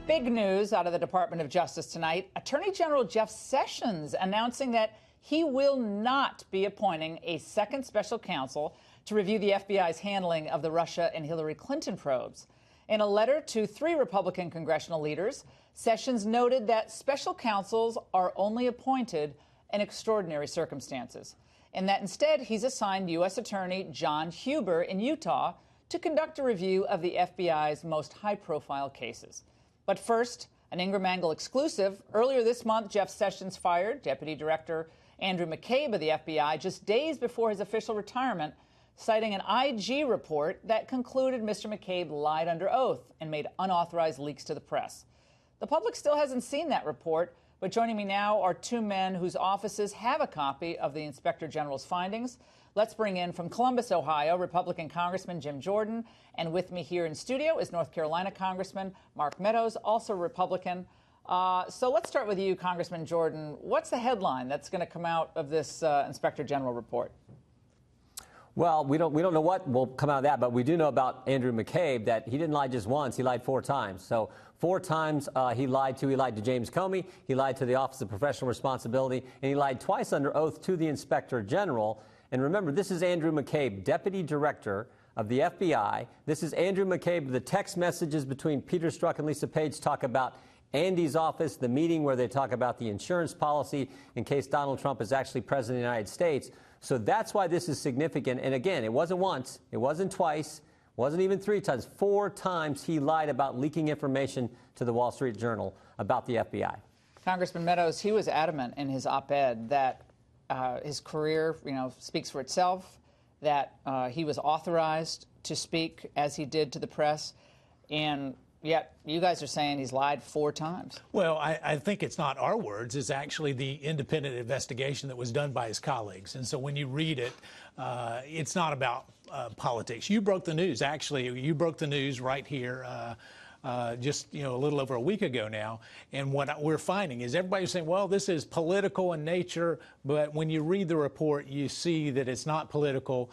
Big news out of the Department of Justice tonight. Attorney General Jeff Sessions announcing that he will not be appointing a second special counsel to review the FBI's handling of the Russia and Hillary Clinton probes. In a letter to 3 Republican congressional leaders, Sessions noted that special counsels are only appointed in extraordinary circumstances, and that instead he's assigned U.S. Attorney John Huber in Utah to conduct a review of the FBI's most high-profile cases. But first, an Ingraham Angle exclusive. Earlier this month, Jeff Sessions fired Deputy Director Andrew McCabe of the FBI just days before his official retirement, citing an IG report that concluded Mr. McCabe lied under oath and made unauthorized leaks to the press. The public still hasn't seen that report, but joining me now are 2 men whose offices have a copy of the Inspector General's findings. Let's bring in from Columbus, Ohio, Republican Congressman Jim Jordan, and with me here in studio is North Carolina Congressman Mark Meadows, also Republican. So let's start with you, Congressman Jordan. What's the headline that's going to come out of this Inspector General report? Well, we don't know what will come out of that, but we do know about Andrew McCabe that he didn't lie just once, he lied 4 times. So 4 times he lied to James Comey, he lied to the Office of Professional Responsibility, and he lied twice under oath to the Inspector General. And remember, this is Andrew McCabe, Deputy Director of the FBI. This is Andrew McCabe. The text messages between Peter Strzok and Lisa Page talk about Andy's office, the meeting where they talk about the insurance policy in case Donald Trump is actually president of the United States. So that's why this is significant. And again, it wasn't once, it wasn't twice, wasn't even 3 times. 4 times he lied about leaking information to the Wall Street Journal about the FBI. Congressman Meadows, he was adamant in his op-ed that his career, speaks for itself, that he was authorized to speak as he did to the press, and yet you guys are saying he's lied 4 times. Well, I think it's not our words. It's actually the independent investigation that was done by his colleagues. And so when you read it, it's not about politics. You broke the news. Actually, you broke the news right here just a little over a week ago now. And what we're finding is everybody's saying, well, this is political in nature. But when you read the report, you see that it's not political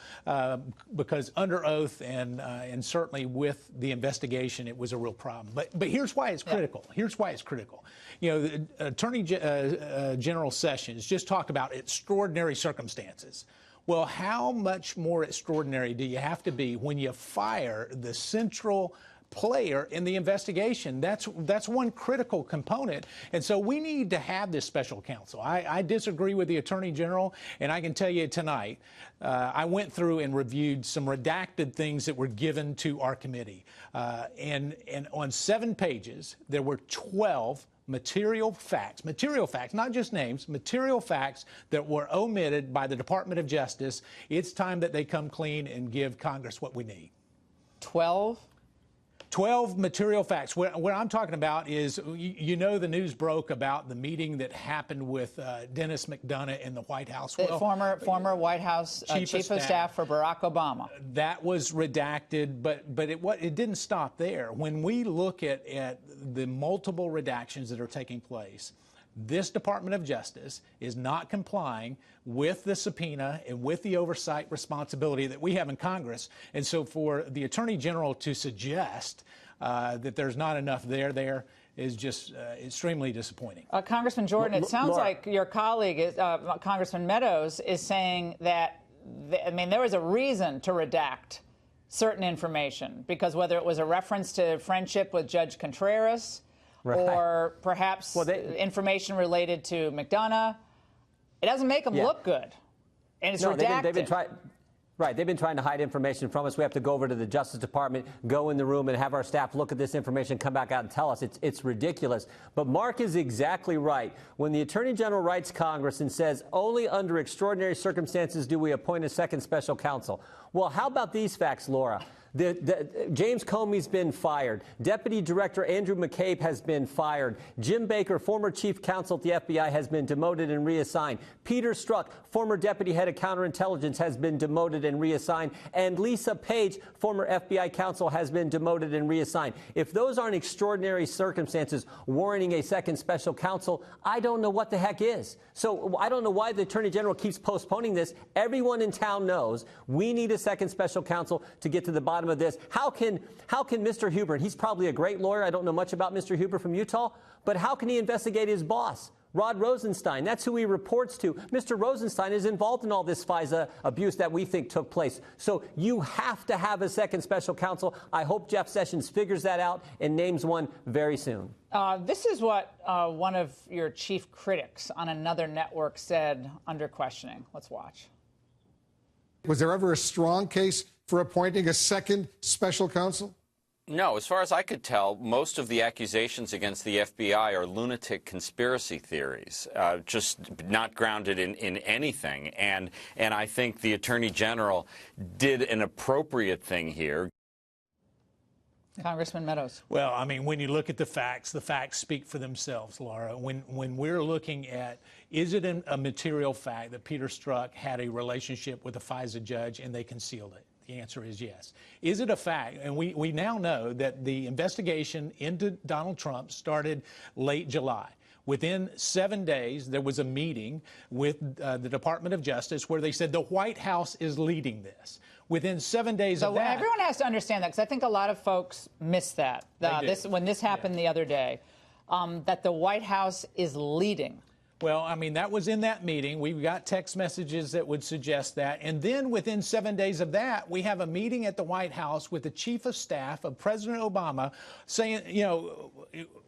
because under oath and certainly with the investigation, it was a real problem. But here's why it's critical. Yeah. Here's why it's critical. The Attorney General Sessions just talked about extraordinary circumstances. Well, how much more extraordinary do you have to be when you fire the central player in the investigation? That's one critical component. And so we need to have this special counsel. I disagree with the Attorney General, and I can tell you tonight, I went through and reviewed some redacted things that were given to our committee. And on 7 pages, there were 12 material facts, not just names, material facts that were omitted by the Department of Justice. It's time that they come clean and give Congress what we need. 12 material facts. What I'm talking about is, the news broke about the meeting that happened with Dennis McDonough in the White House. The former White House Chief of Staff for Barack Obama. That was redacted, but it didn't stop there. When we look at the multiple redactions that are taking place, this Department of Justice is not complying with the subpoena and with the oversight responsibility that we have in Congress. And so for the Attorney General to suggest that there's not enough there is just extremely disappointing. Congressman Jordan, it sounds like your colleague, Congressman Meadows, is saying that, there was a reason to redact certain information, because whether it was a reference to friendship with Judge Contreras, right, or perhaps information related to McDonough, it doesn't make them look good. And it's redacted. They've been trying to hide information from us. We have to go over to the Justice Department, go in the room and have our staff look at this information, come back out and tell us. It's ridiculous. But Mark is exactly right. When the Attorney General writes Congress and says only under extraordinary circumstances do we appoint a second special counsel. Well, how about these facts, Laura? James Comey's been fired. Deputy Director Andrew McCabe has been fired. Jim Baker, former chief counsel at the FBI, has been demoted and reassigned. Peter Strzok, former deputy head of counterintelligence, has been demoted and reassigned. And Lisa Page, former FBI counsel, has been demoted and reassigned. If those aren't extraordinary circumstances warranting a second special counsel, I don't know what the heck is. So I don't know why the Attorney General keeps postponing this. Everyone in town knows we need a second special counsel to get to the bottom bottom of this. How can Mr. Huber, and he's probably a great lawyer, I don't know much about Mr. Huber from Utah, but how can he investigate his boss, Rod Rosenstein? That's who he reports to. Mr. Rosenstein is involved in all this FISA abuse that we think took place. So you have to have a second special counsel. I hope Jeff Sessions figures that out and names one very soon. This is what one of your chief critics on another network said under questioning. Let's watch. Was there ever a strong case for appointing a second special counsel? No, as far as I could tell, most of the accusations against the FBI are lunatic conspiracy theories, just not grounded in anything. And I think the Attorney General did an appropriate thing here. Congressman Meadows. Well, I mean, when you look at the facts speak for themselves, Laura. When we're looking at, is it a material fact that Peter Strzok had a relationship with a FISA judge and they concealed it? The answer is yes. Is it a fact? And we now know that the investigation into Donald Trump started late July. Within 7 days, there was a meeting with the Department of Justice where they said the White House is leading this. Within 7 days of that... Everyone has to understand that, because I think a lot of folks miss that. When this happened the other day, that the White House is leading. Well, I mean, that was in that meeting. We've got text messages that would suggest that. And then within 7 days of that, we have a meeting at the White House with the chief of staff of President Obama saying, you know,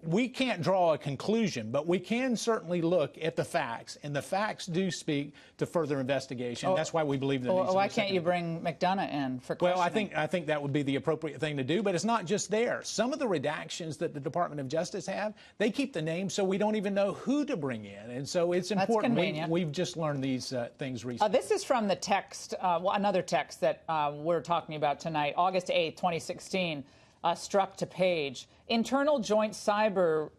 we can't draw a conclusion, but we can certainly look at the facts. And the facts do speak to further investigation. That's why we believe that. Why can't you bring McDonough in for questioning? Well, I think that would be the appropriate thing to do. But it's not just there. Some of the redactions that the Department of Justice have, they keep the names so we don't even know who to bring in. And so it's important. We've just learned these things recently. This is from the text, another text that we're talking about tonight, August 8th, 2016, struck to page. Internal Joint Cyber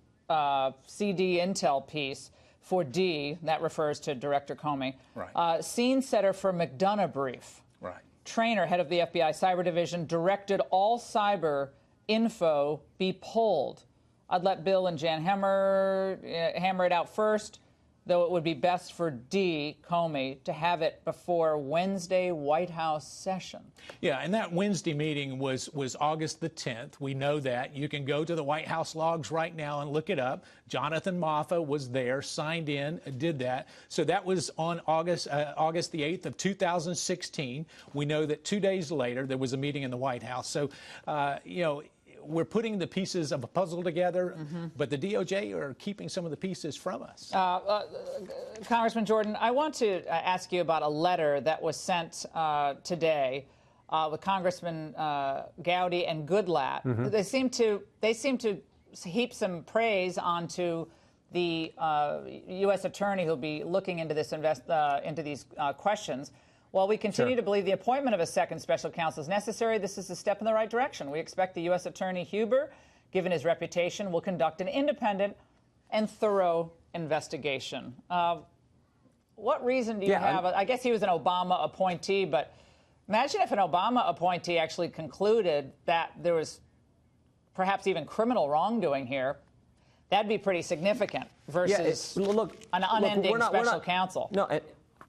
CD Intel piece for D, that refers to Director Comey, right. Scene setter for McDonough brief. Right. Trainer, head of the FBI Cyber Division, directed all cyber info be pulled. I'd let Bill and Jan hammer it out first, though it would be best for D, Comey, to have it before Wednesday White House session. Yeah, and that Wednesday meeting was August the 10th. We know that. You can go to the White House logs right now and look it up. Jonathan Moffat was there, signed in, did that. So that was on August the 8th of 2016. We know that 2 days later there was a meeting in the White House. So, you know, we're putting the pieces of a puzzle together, but the DOJ are keeping some of the pieces from us. Congressman Jordan, I want to ask you about a letter that was sent today with Congressmen Gowdy and Goodlatte. They seem to heap some praise onto the U.S. attorney who'll be looking into this into these questions. While we continue to believe the appointment of a second special counsel is necessary, this is a step in the right direction. We expect the U.S. Attorney Huber, given his reputation, will conduct an independent and thorough investigation. What reason do you have? I guess he was an Obama appointee, but imagine if an Obama appointee actually concluded that there was perhaps even criminal wrongdoing here. That'd be pretty significant versus an unending special counsel. No.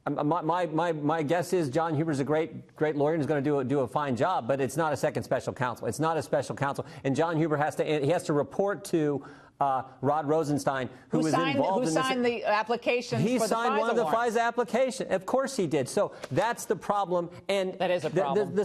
My guess is John Huber's a great lawyer and is going to do a fine job, but it's not a second special counsel. It's not a special counsel, and John Huber has to report to Rod Rosenstein, who was involved in this. Who signed the application? He for the signed FISA one of the warrants. FISA application. Of course he did. So that's the problem, and that is a problem.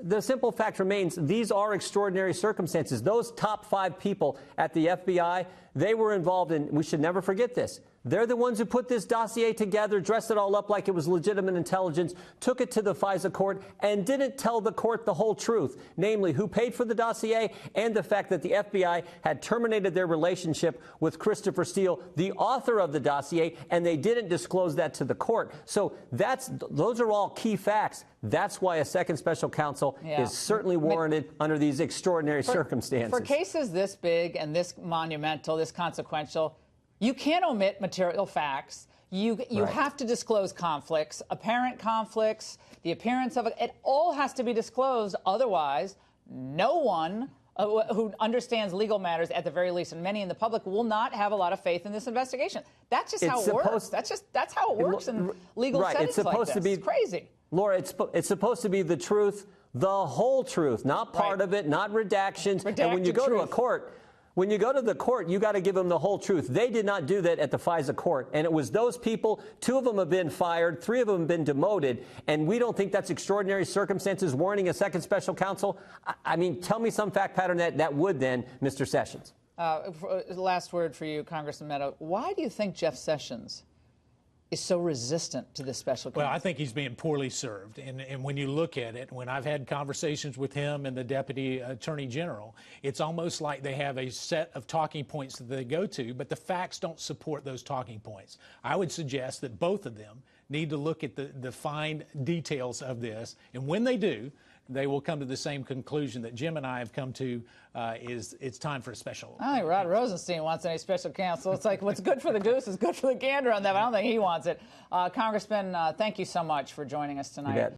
The simple fact remains, these are extraordinary circumstances. Those top 5 people at the FBI, they were involved in, we should never forget this, they're the ones who put this dossier together, dressed it all up like it was legitimate intelligence, took it to the FISA court, and didn't tell the court the whole truth, namely who paid for the dossier and the fact that the FBI had terminated their relationship with Christopher Steele, the author of the dossier, and they didn't disclose that to the court. So those are all key facts. That's why a second special counsel is certainly warranted under these extraordinary circumstances. For cases this big and this monumental, this consequential, you can't omit material facts. You have to disclose conflicts, apparent conflicts, the appearance of it. It all has to be disclosed. Otherwise, no one who understands legal matters, at the very least, and many in the public, will not have a lot of faith in this investigation. That's just how it works. That's how it works in legal settings like this. It's crazy. Laura, it's supposed to be the truth, The whole truth, not part of it, not redactions. Redacted and when you go to a truth. court, when you go to the court, you got to give them the whole truth. They did not do that at the FISA court. And it was those people, 2 of them have been fired, 3 of them have been demoted, and we don't think that's extraordinary circumstances warranting a second special counsel. I mean, tell me some fact pattern that would then, Mr. Sessions. Last word for you, Congressman Meadows. Why do you think Jeff Sessions is so resistant to this special counsel? Well, I think he's being poorly served. And when you look at it, when I've had conversations with him and the Deputy Attorney General, it's almost like they have a set of talking points that they go to, but the facts don't support those talking points. I would suggest that both of them need to look at the fine details of this. And when they do, they will come to the same conclusion that Jim and I have come to, is it's time for a special. I don't think Rod Rosenstein wants any special counsel. It's like what's good for the goose is good for the gander on that. I don't think he wants it. Congressman, thank you so much for joining us tonight.